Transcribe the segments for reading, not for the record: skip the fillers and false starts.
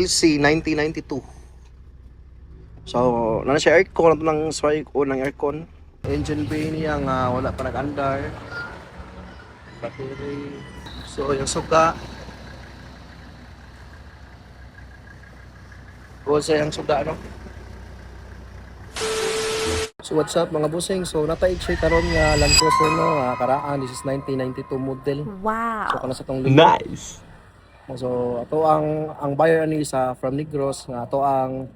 LC 1992. So, nana siya aircon ito ng sway ko ng aircon. Engine bay niya nga wala pa nag-andar. Battery. So, yung suga. Goal sa yung suga, ano? So, what's up mga busing? So, nata-check karon nga Land Cruiser no, karaan. This is 1992 model. Wow. So, kana sa tong Nice. So ato ang buyer ani sa from Negros nga ato ang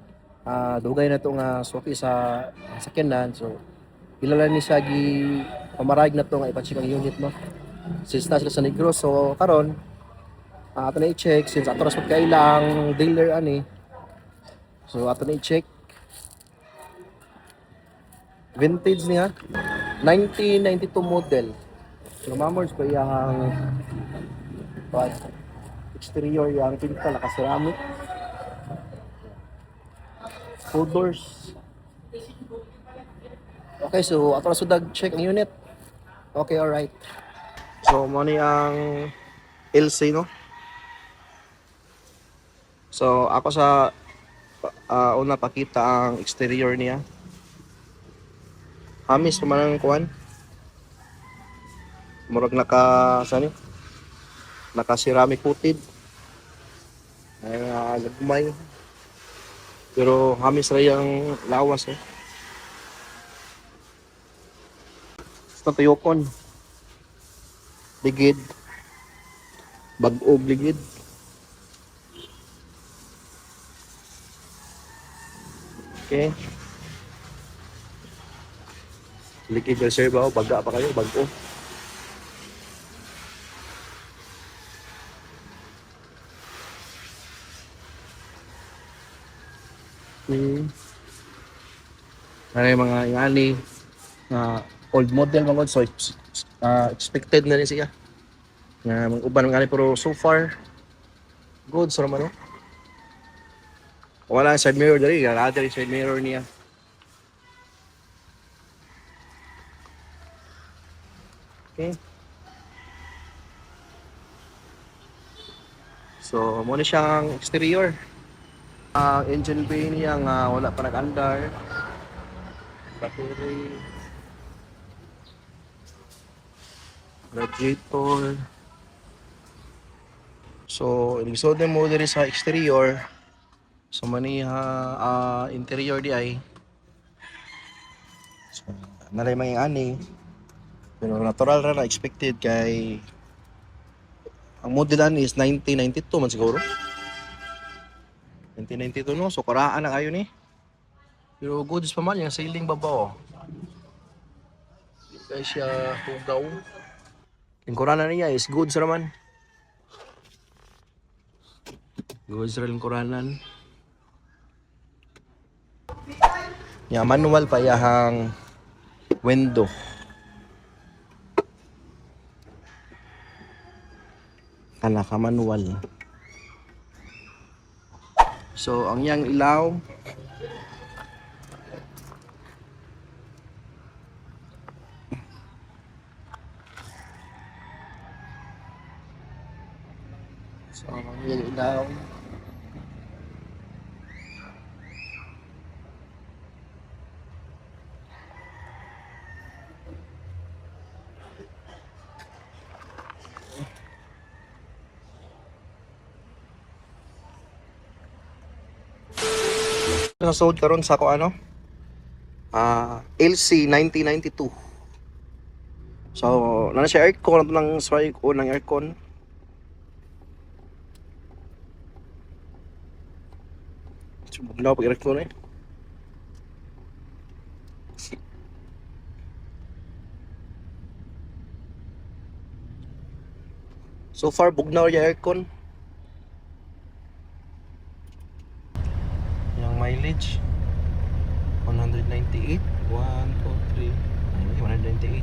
dugay na to nga suki sa sakyanan. So kilala ni siya gi pamarag na to nga ipa-check ang unit no. Since na sila sa Negros so karon ato na i-check since ato ra kailang dealer ani. So ato na i-check vintage niya 1992 model. So mamors pa iyang exterior yung pinta naka-ceramic. Full doors. Okay, so ato na sudag check ang unit. Okay, alright. So mo ni ang LC no. So ako sa una pakita ang exterior niya. Hamis pa man ang kuan. Murag naka ceramic coated. Ay lagmay. Pero hamis ra yung lawas eh. Sa tuyokon. Ligid. Bag-og ligid. Okay. Ligid reserve ako, baga pa kayo, bag-o. Ano yung mga ingani old model mga so expected na rin siya nga mag-uban ng pero so far good so naman no? Wala side mirror dali wala dali side mirror niya okay so muna siyang exterior. Engine bay niya nga wala pa nag-andar. Battery. Radiator. So, ilisod na mo diri sa exterior. So, maniha interior di ay. So, nalay mga ani. Pero natural ra na expected kay ang modelan is 1992 man siguro. 1992 no, so karaan na kayo ni. Pero goods pa man yung ceiling baba oh. Hindi kaya siya tugaw. Yung kurana niya is goods naman. Goods rin kuranan. Yung manual pa yung window. Kanaka manual. So, ang yang ilaw so, ang yang ilaw nasold karon sa ako ano LC 1992. So nana siya aircon ito ng sway ko ng aircon. Subog na pag aircon eh. So far bugnaw yung aircon. Mileage 198 1, 2, 3 198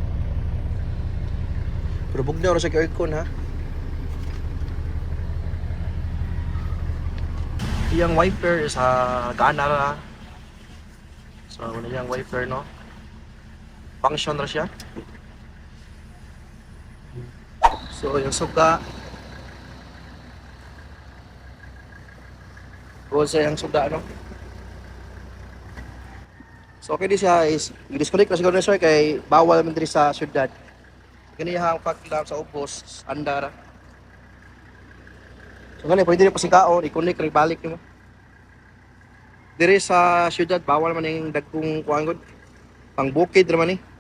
pero bugnaw na sa aircon ha yung wiper is gana ra so ano yung wiper no function ra siya so yung suka O sa ang suda, no? So, okay di siya is, i-disconnect na siguro na sir kay bawal man diri sa syudad. Ganihang pagkilap sa ubos, andara. So, ganun, pwede rin pasikaon, i-connect, rin balik nyo. Diri sa syudad, bawal man yung dagkong kuangod. Pang bukid naman eh.